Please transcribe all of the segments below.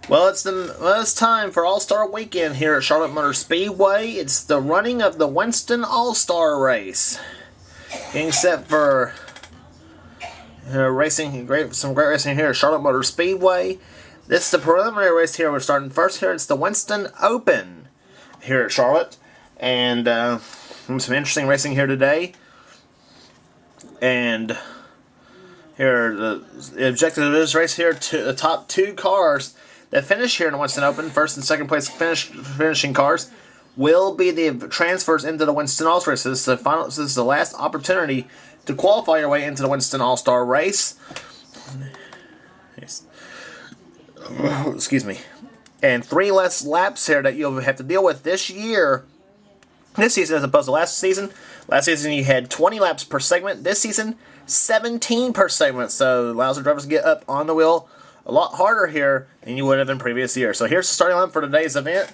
Well, it's time for All-Star Weekend here at Charlotte Motor Speedway. It's the running of the Winston All-Star Race. Getting set for some great racing here at Charlotte Motor Speedway. This is the preliminary race here. We're starting first here. It's the Winston Open here at Charlotte. And some interesting racing here today. And here, the objective of this race here, the top two cars that finish here in the Winston Open, first and second place finishing cars, will be the transfers into the Winston All-Star Race. This is the last opportunity to qualify your way into the Winston All-Star Race. Excuse me. And 3 less laps here that you'll have to deal with this year. This season as opposed to last season. Last season you had 20 laps per segment. This season, 17 per segment. So it allows the drivers to get up on the wheel a lot harder here than you would have in previous years. So here's the starting line for today's event.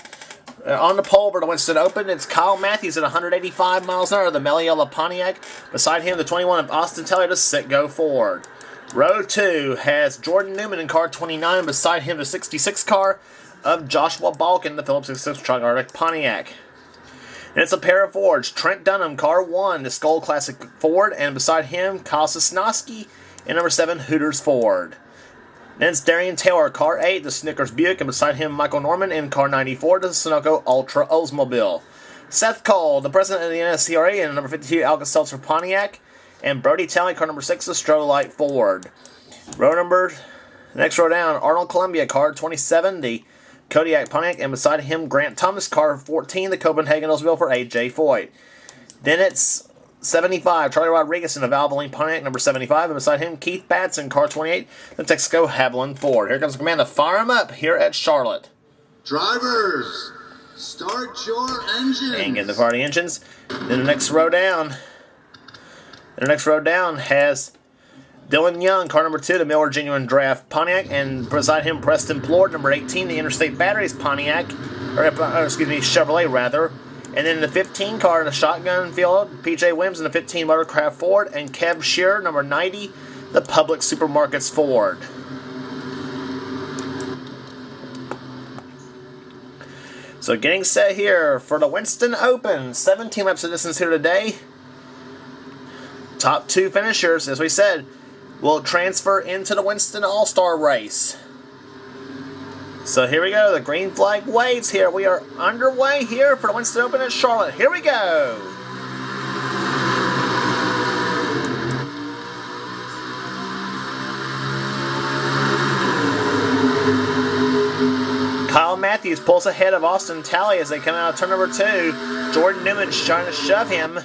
On the pole for the Winston Open, it's Kyle Matthews at 185 miles an hour, the Meliella Pontiac. Beside him, the 21 of Austin Taylor to Sitgo Ford. Row 2 has Jordan Newman in car 29. Beside him, the 66 car of Joshua Balkin, the Phillips 66 Tri-Arctic Pontiac. And it's a pair of Fords. Trent Dunham, car 1, the Skull Classic Ford. And beside him, Kyle Sosnowski in number 7, Hooters Ford. Then it's Darian Taylor, car 8, the Snickers Buick. And beside him, Michael Norman in car 94, the Sunoco Ultra Oldsmobile. Seth Cole, the president of the NSCRA, in number 52, Alka-Seltzer Pontiac. And Brody Talley, car number 6, the Strolite Ford. Next row down, Arnold Columbia, car 27, the Kodiak Pontiac, and beside him, Grant Thomas, car 14, the Copenhagen Oldsmobile for A.J. Foyt. Then it's 75, Charlie Rodriguez in the Valvoline Pontiac, number 75, and beside him, Keith Batson, car 28, the Texaco Haviland Ford. Here comes the command to fire him up here at Charlotte. Drivers, start your engines. And get the party engines. Then the next row down has Dylan Young, car number 2, the Miller Genuine Draft Pontiac, and beside him, Preston Plord, number 18, the Interstate Batteries Pontiac, Chevrolet rather. And then the 15 car in the shotgun field, PJ Williams in the 15 Motorcraft Ford, and Kev Shearer, number 90, the Public Supermarkets Ford. So getting set here for the Winston Open, 17 laps of distance here today. Top 2 finishers, as we said, will transfer into the Winston All-Star Race. So here we go. The green flag waves here. We are underway here for the Winston Open at Charlotte. Here we go. Kyle Matthews pulls ahead of Austin Talley as they come out of turn number 2. Jordan Newman's trying to shove him.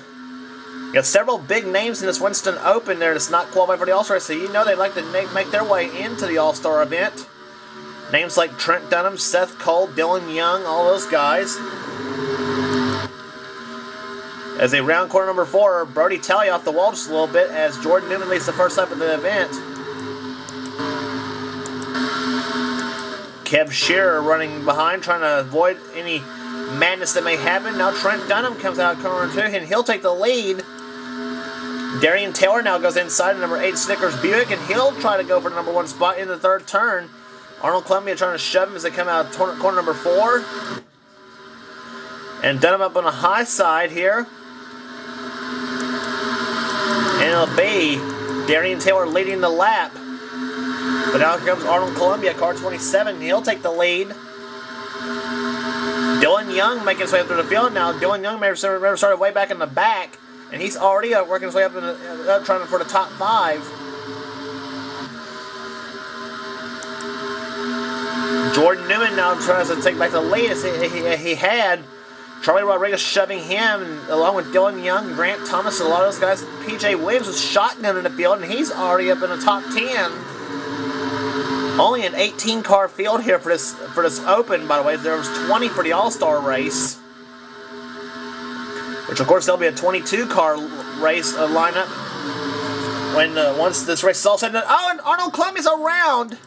Got several big names in this Winston Open there that's not qualified for the All-Star, so you know they'd like to make their way into the All-Star event. Names like Trent Dunham, Seth Cole, Dylan Young, all those guys. As they round corner number 4, Brody Talley off the wall just a little bit as Jordan Newman leads the first lap of the event. Kev Shearer running behind, trying to avoid any madness that may happen. Now Trent Dunham comes out of corner 2, and he'll take the lead. Darian Taylor now goes inside number 8 Snickers Buick, and he'll try to go for the number 1 spot in the 3rd turn. Arnold Columbia trying to shove him as they come out of corner number 4. And Dunham up on the high side here. And it'll be Darian Taylor leading the lap. But now here comes Arnold Columbia, car 27. He'll take the lead. Dylan Young making his way up through the field. Now Dylan Young may have started way back in the back. And he's already working his way up, trying for the top 5. Jordan Newman now tries to take back the lead as he had Charlie Rodriguez shoving him, along with Dylan Young, Grant Thomas, and a lot of those guys. PJ Williams was shotgun in the field, and he's already up in the top 10. Only an 18-car field here for this Open, by the way. There was 20 for the All-Star race, which of course there'll be a 22-car race lineup once this race is all said and done. Oh, and Arnold Columbia's around.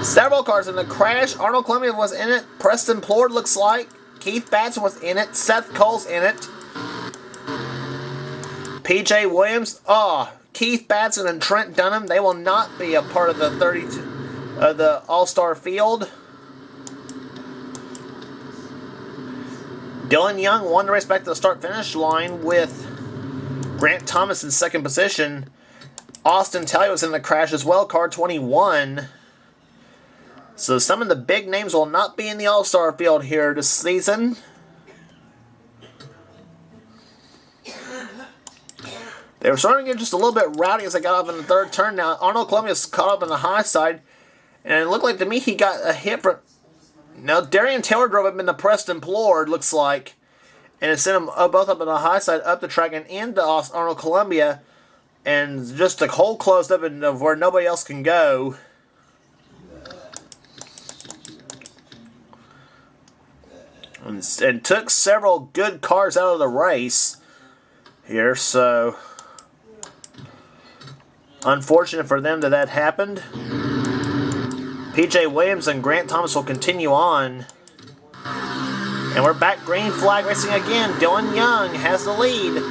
Several cars in the crash. Arnold Columbia was in it. Preston Plord looks like. Keith Batson was in it. Seth Cole's in it. PJ Williams. Oh, Keith Batson and Trent Dunham, they will not be a part of the the All-Star field. Dylan Young won the race back to the start-finish line with Grant Thomas in second position. Austin Talley was in the crash as well, car 21. So some of the big names will not be in the All-Star field here this season. They were starting to get just a little bit rowdy as they got up in the third turn. Now, Arnold Columbia's caught up on the high side, and it looked like to me he got a hit for... Now, Darian Taylor drove him in the Preston Plord, looks like, and it sent them both up on the high side, up the track, and into Arnold Columbia, and just the hole closed up and where nobody else can go. And took several good cars out of the race here, so unfortunate for them that happened. PJ Williams and Grant Thomas will continue on. And we're back green flag racing again. Dylan Young has the lead.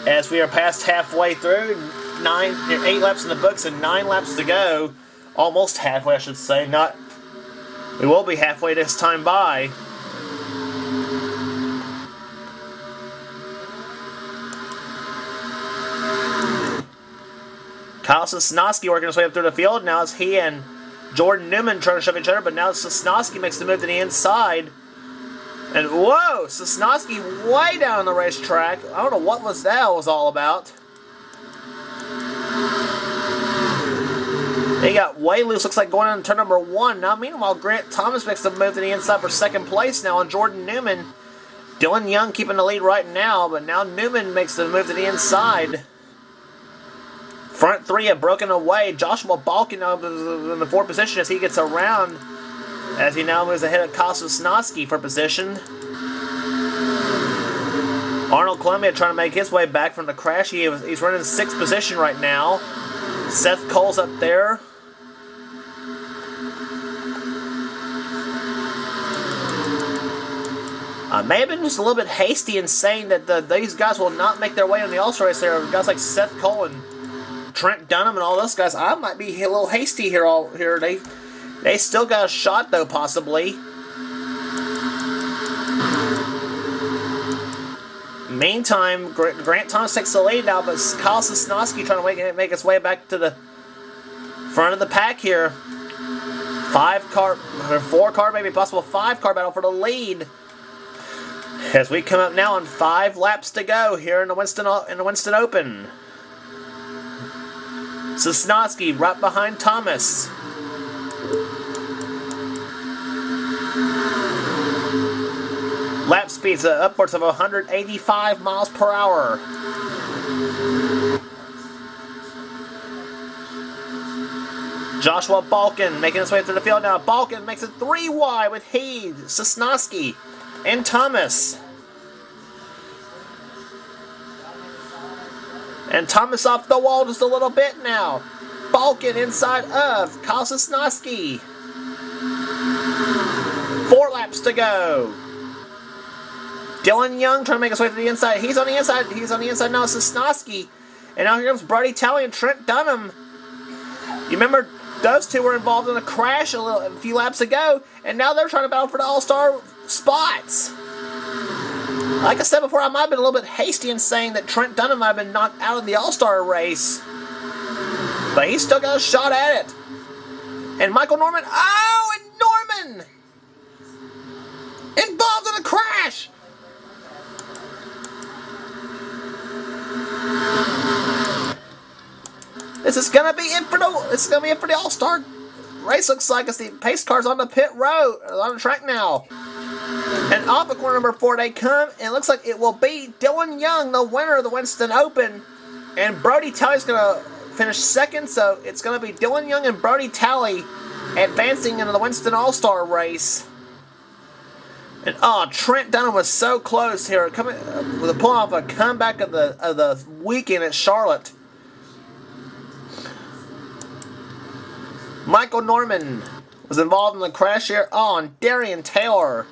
As we are past halfway through, 8 laps in the books and 9 laps to go. Almost halfway, I should say. We will be halfway this time by. Kyle Sosnowski working his way up through the field. Now it's he and Jordan Newman trying to shove each other, but now Sosnowski makes the move to the inside. And whoa, Sosnowski way down the racetrack. I don't know what that was all about. He got way loose, looks like going on turn number 1. Now meanwhile, Grant Thomas makes the move to the inside for second place now on Jordan Newman. Dylan Young keeping the lead right now, but now Newman makes the move to the inside. Front 3 have broken away. Joshua Balkin now in the 4th position as he gets around, as he now moves ahead of Kyle Sosnowski for position. Arnold Columbia trying to make his way back from the crash. He's running 6th position right now. Seth Cole's up there. May have been just a little bit hasty in saying that these guys will not make their way in the All-Star race there. Guys like Seth Cole and Trent Dunham and all those guys. I might be a little hasty here. They still got a shot though, possibly. Meantime, Grant Thomas takes the lead now, but Kyle Sosnowski trying to make his way back to the front of the pack here. 4-car, maybe possible 5-car battle for the lead. As we come up now on 5 laps to go here in the Winston Open. Sosnowski right behind Thomas. Lap speeds upwards of 185 miles per hour. Joshua Balkin making his way through the field now. Balkin makes it 3 wide with Heed, Sosnowski, and Thomas. And Thomas off the wall just a little bit now. Balkin inside of Kyle Sosnowski. 4 laps to go. Dylan Young trying to make his way to the inside. He's on the inside. He's on the inside now. Sosnowski. And now here comes Brody Talley and Trent Dunham. You remember those two were involved in a crash a few laps ago, and now they're trying to battle for the All-Star spots. Like I said before, I might have been a little bit hasty in saying that Trent Dunham might have been knocked out of the All-Star race. But he's still got a shot at it. And Michael Norman, and Norman! Involved in a crash! This is gonna be it for the All-Star race. Looks like it's the pace cars on the pit road, on the track now. And off of corner number 4 they come, and it looks like it will be Dylan Young, the winner of the Winston Open. And Brody Talley's gonna finish second, so it's gonna be Dylan Young and Brody Talley advancing into the Winston All-Star race. And Trent Dunham was so close here, coming with a pull off a comeback of the weekend at Charlotte. Michael Norman was involved in the crash here on Darian Taylor.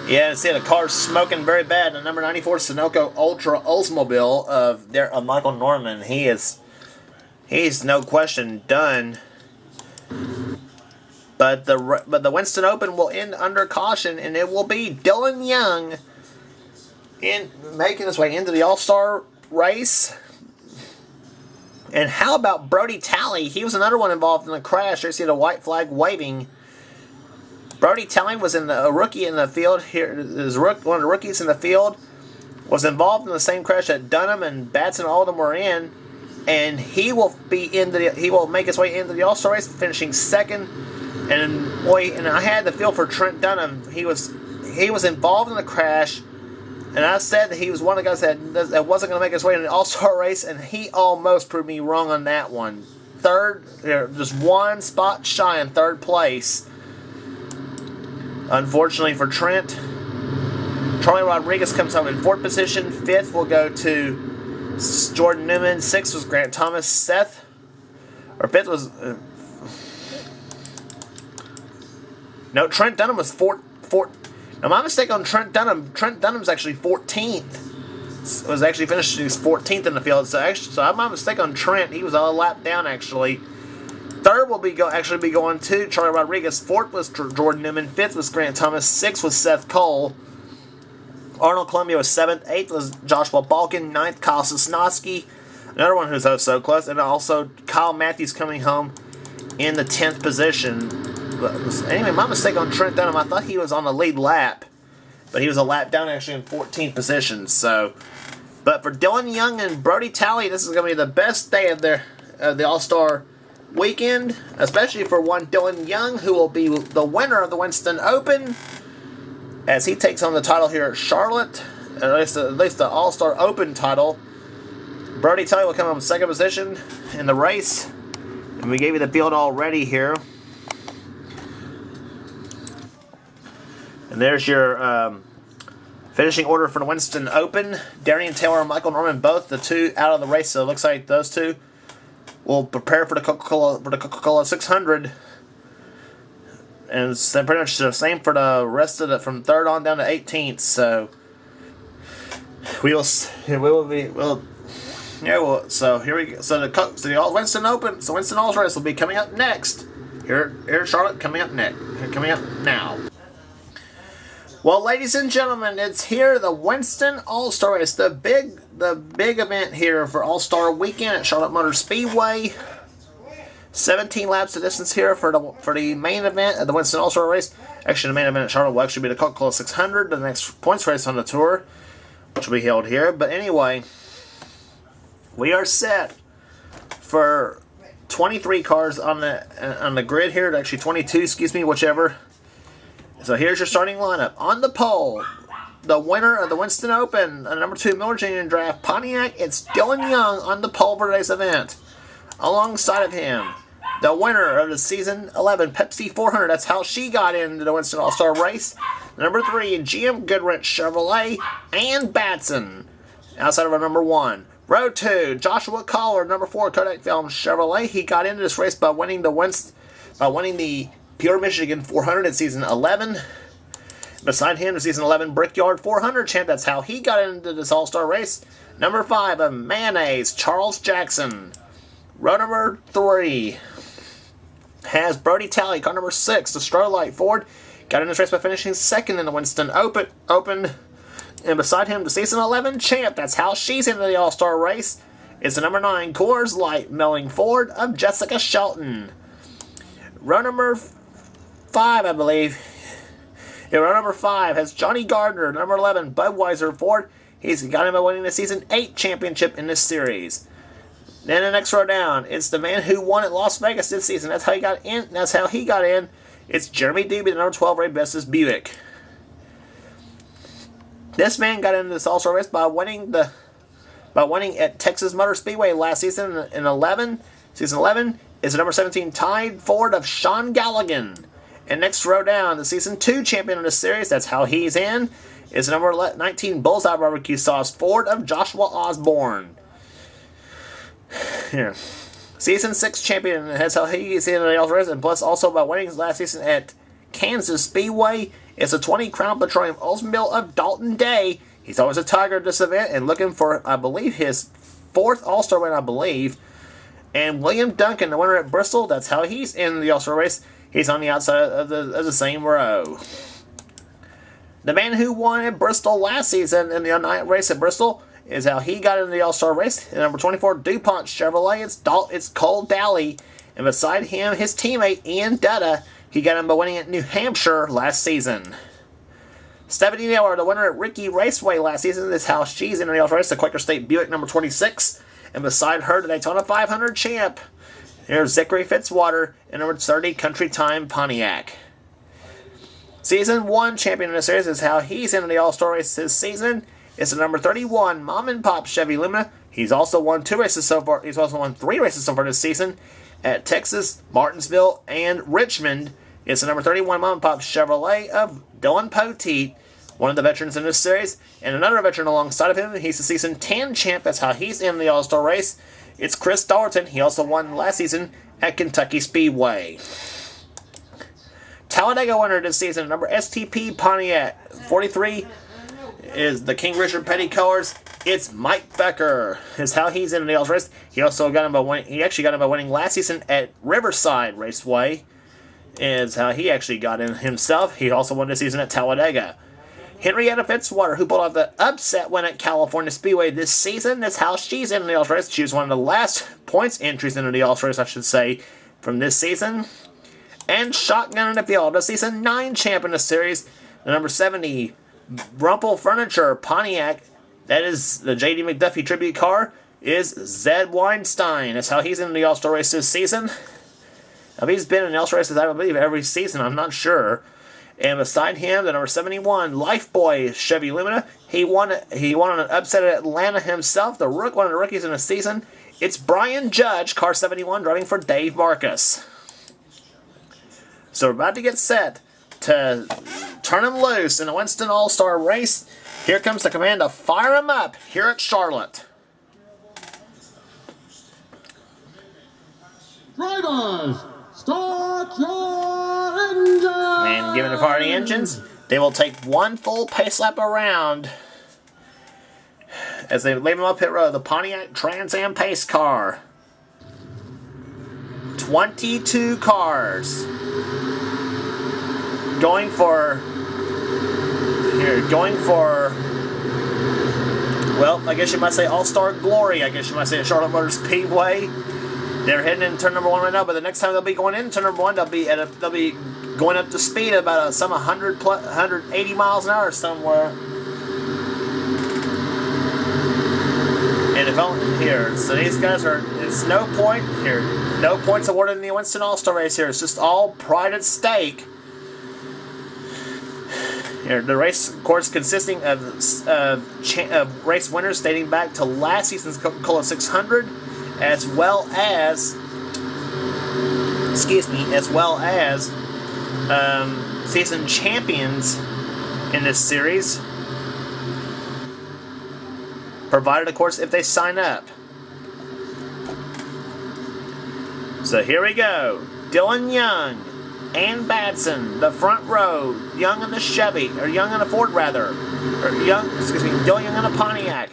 Yeah, see the car's smoking very bad. The number 94 Sunoco Ultra Oldsmobile of Michael Norman. He's no question done. But the Winston Open will end under caution, and it will be Dylan Young in making his way into the All-Star race. And how about Brody Talley? He was another one involved in the crash. You see the white flag waving. Brody Talley was a rookie in the field here. One of the rookies in the field was involved in the same crash that Dunham and Batson, all of them were in, and he will make his way into the All-Star race, finishing second. And boy, and I had the feel for Trent Dunham. He was involved in the crash, and I said that he was one of the guys that wasn't going to make his way in the All-Star race, and he almost proved me wrong on that one. Third, just one spot shy in third place. Unfortunately for Trent, Charlie Rodriguez comes home in fourth position. Fifth will go to Jordan Newman. Sixth was Grant Thomas. Fifth was... No, Trent Dunham was fourth. Now, my mistake on Trent Dunham's actually 14th. Was actually finished 14th in the field. So my mistake on Trent. He was a lap down, actually. Third will actually be going to Charlie Rodriguez. Fourth was Jordan Newman. Fifth was Grant Thomas. Sixth was Seth Cole. Arnold Columbia was seventh. Eighth was Joshua Balkin. Ninth, Kyle Sosnowski. Another one who's so close. And also Kyle Matthews coming home in the 10th position. But anyway, my mistake on Trent Dunham. I thought he was on the lead lap. But he was a lap down actually in 14th position. But for Dylan Young and Brody Talley, this is going to be the best day of the All-Star weekend, especially for one Dylan Young, who will be the winner of the Winston Open as he takes on the title here at Charlotte, at least the All-Star Open title. Brody Talley will come in second position in the race, and we gave you the field already here. And there's your finishing order for the Winston Open. Darian Taylor and Michael Norman, both the two out of the race, so it looks like those two will prepare for the Coca-Cola 600, and it's pretty much the same for the rest of it from third on down to 18th. So So here we go. So the Winston Open, so Winston All-Star race will be coming up next here in Charlotte. Coming up now. Well, ladies and gentlemen, it's here, the Winston All-Star race, the big event here for All-Star Weekend at Charlotte Motor Speedway. 17 laps of distance here for the main event of the Winston All-Star race. Actually, the main event at Charlotte will actually be the Coca-Cola 600, the next points race on the tour, which will be held here. But anyway, we are set for 23 cars on the grid here. Actually, 22, excuse me, whichever. So here's your starting lineup. On the pole, the winner of the Winston Open, number 2 Miller Genuine Draft Pontiac, it's Dylan Young on the pole for today's event. Alongside of him, the winner of the Season 11 Pepsi 400, that's how she got into the Winston All-Star race. Number 3, GM Goodrich Chevrolet and Batson, outside of our number 1. Row 2, Joshua Collar, number 4 Kodak Film Chevrolet. He got into this race by winning the Pure Michigan 400 in Season 11. Beside him, the Season 11 Brickyard 400 champ. That's how he got into this All-Star race. Number 5, a Mayonnaise, Charles Jackson. Row number 3 has Brody Talley. Car number 6, the Strolite Ford. Got in this race by finishing second in the Winston Open. And beside him, the Season 11 champ. That's how she's into the All-Star race. It's the number 9 Coors Light Melling Ford of Jessica Shelton. Row number 5, I believe. Yeah, row number 5 has Johnny Gardner, number 11 Budweiser Ford. He's got him by winning the Season 8 championship in this series. Then the next row down, it's the man who won at Las Vegas this season. That's how he got in. It's Jeremy Doobie, the number 12 Ray Bestis Buick. This man got into this All-Star race by winning at Texas Motor Speedway last season in 11. Season 11 is the number 17 Tide Ford of Sean Galligan. And next row down, the Season 2 champion of the series, that's how he's in, is the number 19 Bullseye Barbecue Sauce Ford of Joshua Osborne. Here. Season 6 champion, that's how he's in the All-Star race, and plus also by winning his last season at Kansas Speedway It's a 20 Crown Petroleum Oldsmobile of Dalton Day. He's always a Tiger at this event and looking for, I believe, his 4th All-Star win, I believe. And William Duncan, the winner at Bristol, that's how he's in the All-Star race. He's on the outside of the same row. The man who won at Bristol last season in the night race at Bristol is how he got into the All-Star race. And number 24, DuPont Chevrolet, it's Cole Daly. And beside him, his teammate Ian Dutta. He got him by winning at New Hampshire last season. Stephanie Miller, the winner at Ricky Raceway last season, is how she's in the All-Star race. The Quaker State Buick, number 26. And beside her, the Daytona 500 champ. Here's Zachary Fitzwater in number 30, Country Time Pontiac. Season 1 champion in the series is how he's in the All-Star race this season. It's the number 31 Mom and Pop Chevy Lumina. He's also won 2 races so far. He's also won 3 races so far this season at Texas, Martinsville, and Richmond. It's the number 31 Mom and Pop Chevrolet of Dylan Poteet, one of the veterans in this series, and another veteran alongside of him. He's the season 10 champ. That's how he's in the All-Star race. It's Chris Dalton. He also won last season at Kentucky Speedway. Talladega winner this season, number STP Pontiac 43, is the King Richard Petty colors. It's Mike Becker. Is how he's in the All-Star race. He also got him by winning. He actually got him by winning last season at Riverside Raceway. Is how he actually got in himself. He also won this season at Talladega. Henrietta Fitzwater, who pulled off the upset win at California Speedway this season, is how she's in the All-Star race. She was one of the last points entries into the All-Star race, I should say, from this season. And Shotgun in the Field, the season 9 champ in the series, the number 70 Rumpel Furniture Pontiac. That is the J.D. McDuffie tribute car. Is Zed Weinstein. That's how he's in the All-Star race this season. Now, he's been in the All-Star races, I believe, every season. I'm not sure. And beside him, the number 71 Lifeboy Chevy Lumina. He won on an upset at Atlanta himself. One of the rookies in the season. It's Brian Judge, car 71, driving for Dave Marcus. So we're about to get set to turn him loose in the Winston All-Star race. Here comes the command to fire him up here at Charlotte. Drivers, start your engines! And given the fire the engines, they will take one full pace lap around as they leave him up pit road. The Pontiac Trans Am pace car. 22 cars. Going for, well, I guess you might say All-Star Glory. I guess you might say at Charlotte Motor Speedway. They're heading into turn number 1 right now, but the next time they'll be going into turn number 1, they'll be going up to speed at about some 180 miles an hour somewhere. And if only here, so these guys are. It's no point here. No points awarded in the Winston All-Star race here. It's just all pride at stake. Here, the race course consisting of race winners dating back to last season's Coca-Cola 600, as well as season champions in this series, provided, of course, if they sign up. So here we go. Dylan Young, Ann Batson, the front row, Young in the Chevy, or Young in a Ford rather, Dylan Young in a Pontiac,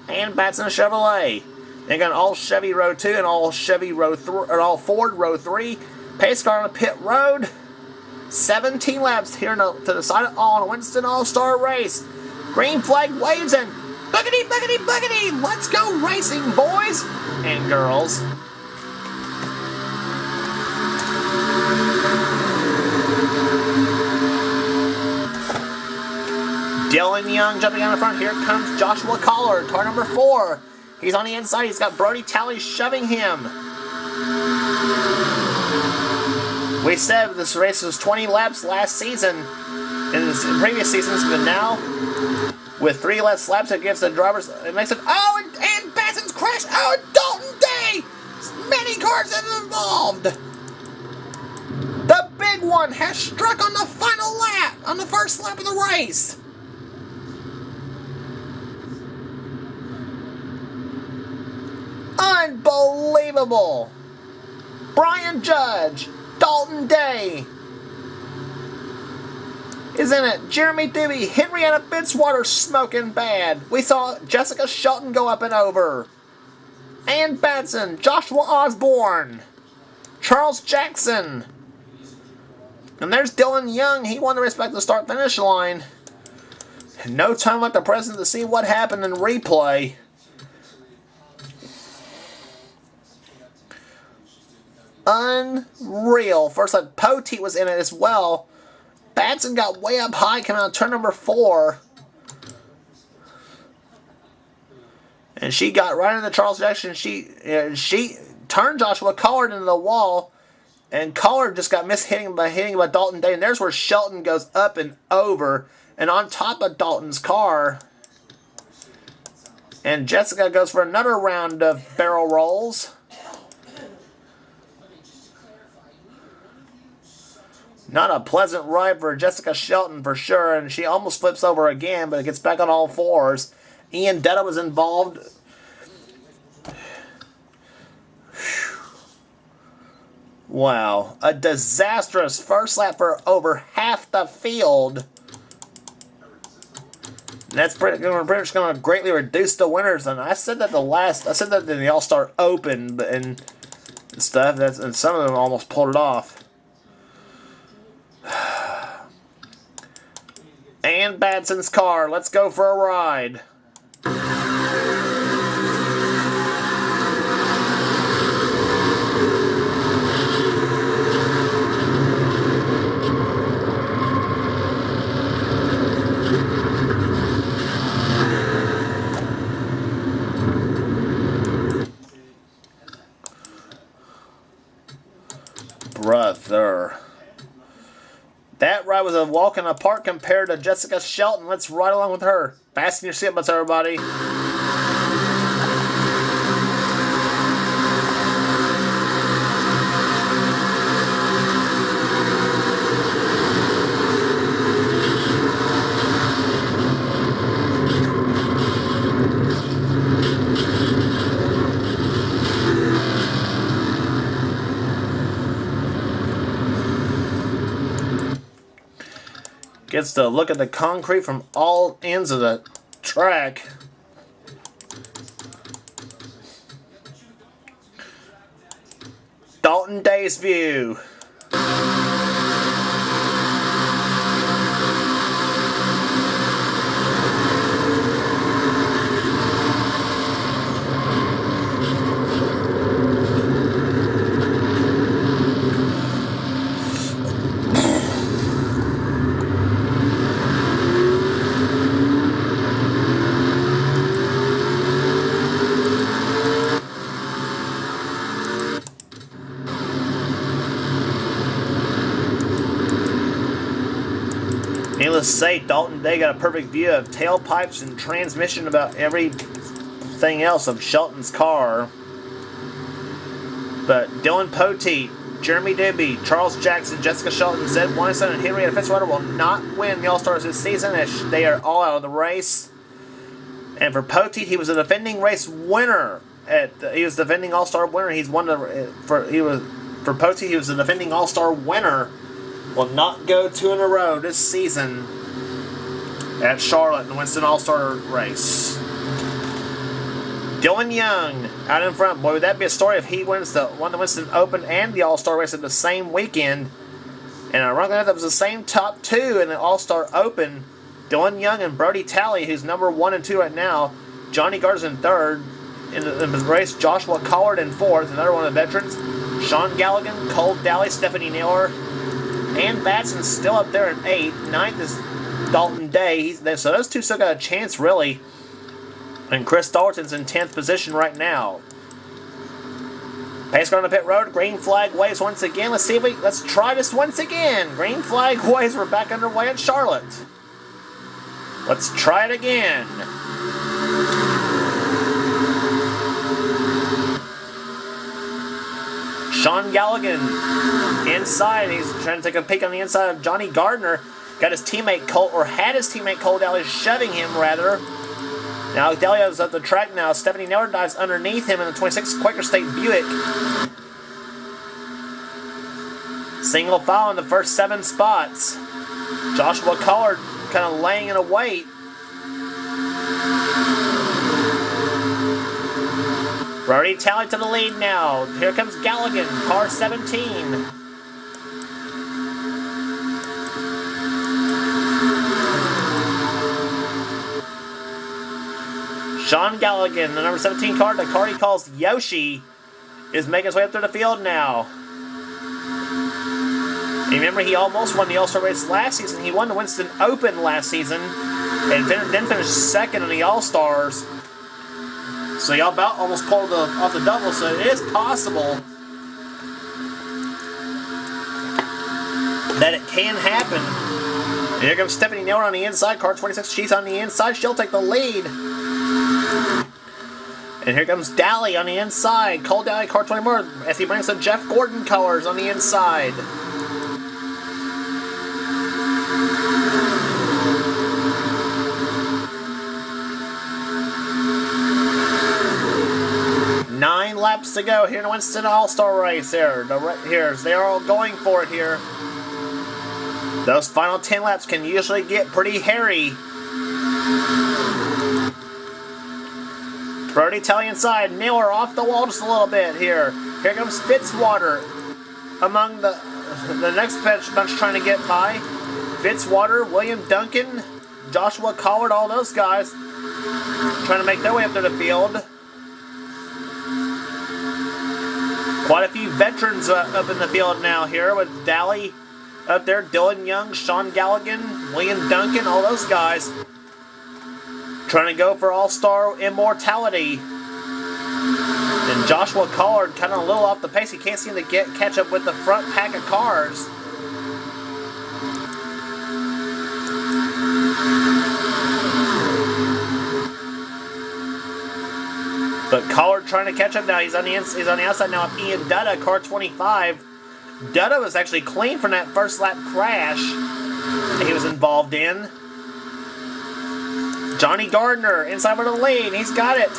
Ann Batson a Chevrolet. They got an all Chevy row 2 and all Chevy row 3, or all Ford row 3. Pace car on the pit road. 17 laps here to decide it all in a Winston All-Star race. Green flag waves and boogity, boogity, boogity. Let's go racing, boys and girls. Dylan Young jumping on the front. Here comes Joshua Collard, car number 4. He's on the inside. He's got Brody Talley shoving him. We said this race was 20 laps last season, in previous seasons, but now with 3 less laps, it gives the drivers. It makes it. Oh, and Batson's crashed. Oh, Dalton Day. Many cars have involved. The big one has struck on the final lap, on the first lap of the race. Unbelievable! Brian Judge, Dalton Day. is in it. Jeremy Doobie, Henrietta Fitzwater smoking bad. We saw Jessica Shelton go up and over. Ann Batson, Joshua Osborne, Charles Jackson. And there's Dylan Young. He won the race back to the start-finish line. No time like the present to see what happened in replay. Unreal. First time Poteet was in it as well. Batson got way up high coming out of turn number 4. And she got right into Charles Jackson. She turned Joshua Collard into the wall. And Collard just got hitting by Dalton Day. And there's where Shelton goes up and over. And on top of Dalton's car. And Jessica goes for another round of barrel rolls. Not a pleasant ride for Jessica Shelton for sure, and she almost flips over again, but it gets back on all fours. Ian Detta was involved. Wow. A disastrous first lap for over half the field. And that's pretty much going to greatly reduce the winners. And I said that in the All-Star Open and stuff, and some of them almost pulled it off. Ann Batson's car. Let's go for a ride. Brother. That ride was a walk in the park compared to Jessica Shelton. Let's ride along with her. Fasten your seatbelts, everybody. Gets to look at the concrete from all ends of the track. Dalton Day's view. Needless to say, Dalton Day got a perfect view of tailpipes and transmission, about everything else of Shelton's car. But Dylan Poteet, Jeremy Doobie, Charles Jackson, Jessica Shelton, Zed Winston, and Henrietta Fitzwater will not win the All-Stars this season, as they are all out of the race. And for Poteet, he was a defending race winner. He was defending All-Star winner. For Poteet, he was a defending All-Star winner. Will not go 2 in a row this season at Charlotte in the Winston All-Star race. Dylan Young out in front. Boy, would that be a story if he won the Winston Open and the All-Star race at the same weekend. And ironically enough, that was the same top 2 in the All-Star Open. Dylan Young and Brody Talley, who's number 1 and 2 right now. Johnny Garza in 3rd. In the race, Joshua Collard in 4th, another one of the veterans. Sean Galligan, Cole Daly, Stephanie Naylor. Ann Batson's still up there in 8th. 9th is Dalton Day. So those two still got a chance, really. And Chris Dalton's in 10th position right now. Pace car on the pit road. Green flag waves once again. Let's try this once again. Green flag waves. We're back underway at Charlotte. Let's try it again. Sean Galligan inside. He's trying to take a peek on the inside of Johnny Gardner. Got his teammate had his teammate Cole Daly shoving him rather. Now Dalia's at the track now. Stephanie Naylor dives underneath him in the 26 Quaker State Buick. Single file in the first 7 spots. Joshua Collard kind of laying in a wait. Brody Talley to the lead now. Here comes Galligan, car 17. Sean Galligan, the number 17 car, the car he calls Yoshi, is making his way up through the field now. And remember, he almost won the All-Star race last season. He won the Winston Open last season and then finished second in the All-Stars. So he about almost pulled off the double, so it is possible that it can happen. And here comes Stephanie Naylor on the inside, car 26. She's on the inside. She'll take the lead. And here comes Daly on the inside. Cole Daly, car 24, as he brings the Jeff Gordon colors on the inside. Nine laps to go here in the Winston All-Star race here. They're all going for it here. Those final 10 laps can usually get pretty hairy. Brody Talley inside. Naylor off the wall just a little bit here. Here comes Fitzwater among the next bunch trying to get by. Fitzwater, William Duncan, Joshua Collard, all those guys trying to make their way up to the field. Quite a few veterans up in the field now here with Daly up there, Dylan Young, Sean Galligan, William Duncan, all those guys trying to go for All-Star immortality. And Joshua Collard kind of a little off the pace. He can't seem to catch up with the front pack of cars. But Collard trying to catch up now. He's on the outside now with Ian Dutta, car 25. Dutta was actually clean from that first lap crash that he was involved in. Johnny Gardner inside with the lead. He's got it.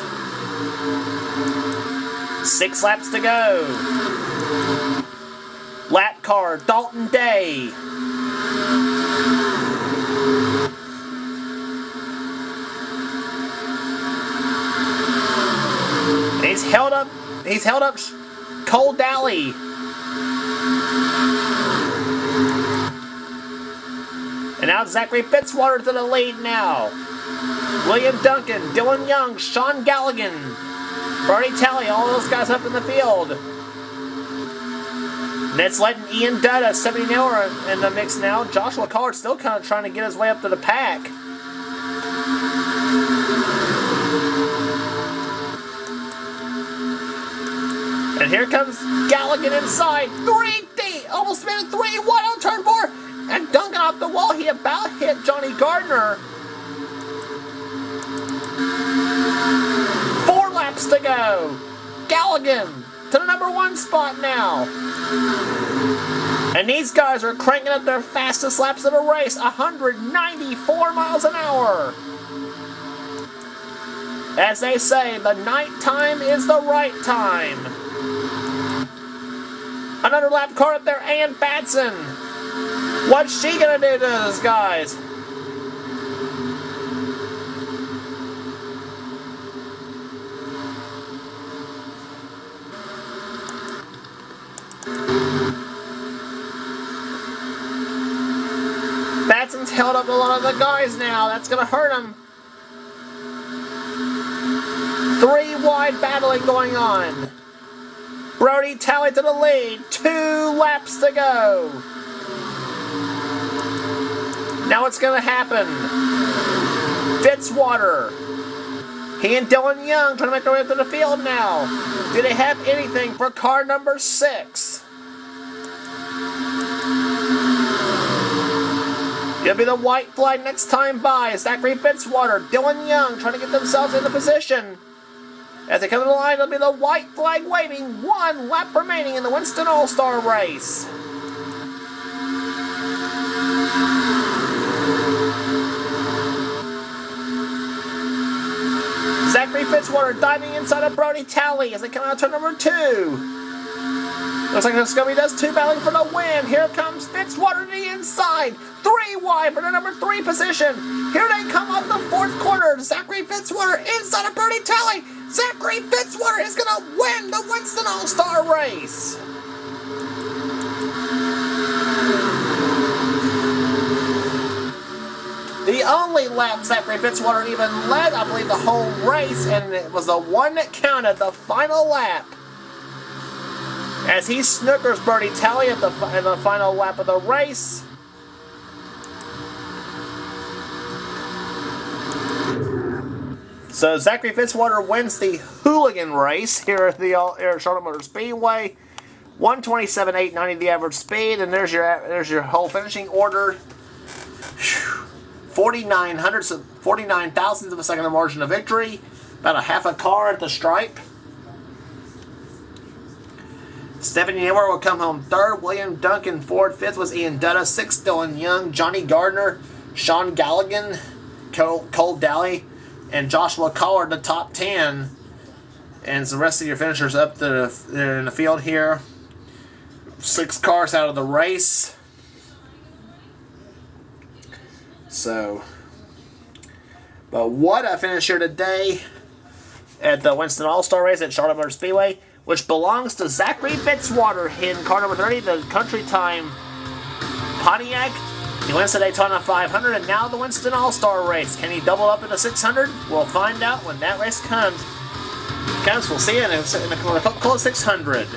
6 laps to go. Lap car, Dalton Day. He's held up Cole Daly. And now Zachary Fitzwater to the lead now. William Duncan, Dylan Young, Sean Galligan, Brody Talley, all those guys up in the field. And it's letting Ian Dutta, 70 Naylor in the mix now. Joshua Collard still kind of trying to get his way up to the pack. And here comes Galligan inside. 3D! Almost made it 3 wide on turn 4. And Duncan off the wall. He about hit Johnny Gardner. 4 laps to go. Galligan to the number 1 spot now. And these guys are cranking up their fastest laps of the race. 194 miles an hour. As they say, the night time is the right time. Another lap car up there, Ann Batson. What's she gonna do to those guys? Batson's held up a lot of the guys now. That's gonna hurt him. 3 wide battling going on. Brody Talley to the lead. 2 laps to go. Now what's going to happen? Fitzwater. He and Dylan Young trying to make their way up to the field now. Do they have anything for car number 6? It'll be the white flag next time by. Zachary Fitzwater, Dylan Young trying to get themselves into position. As they come to the line, it'll be the white flag waving. 1 lap remaining in the Winston All-Star race. Zachary Fitzwater diving inside of Brody Talley as they come out to turn number 2. Looks like the Scummy does 2 battling for the win. Here comes Fitzwater to the inside. 3 wide for the number 3 position. Here they come up the 4th corner. Zachary Fitzwater inside of Bertie Telly. Zachary Fitzwater is going to win the Winston All-Star race. The only lap Zachary Fitzwater even led, I believe, the whole race, and it was the one that counted, the final lap. As he snookers Bertie Telly in the final lap of the race. So Zachary Fitzwater wins the hooligan race here at the Charlotte Motor Speedway. 127.890 the average speed, and there's your whole finishing order. 49 thousandths of a second of margin of victory. About a half a car at the stripe. Stephanie Newer will come home 3rd. William Duncan 4th. 5th was Ian Dutta. 6th, Dylan Young. Johnny Gardner. Sean Galligan. Cole Daly. And Joshua Collard the top 10. And the rest of your finishers up there in the field here. 6 cars out of the race. So, but what a finish here today at the Winston All-Star Race at Charlotte Motor Speedway, which belongs to Zachary Fitzwater in car number 30, the Country Time Pontiac. He wins the Daytona 500 and now the Winston All-Star Race. Can he double up in the 600? We'll find out when that race comes. We'll see you in the Coca-Cola 600.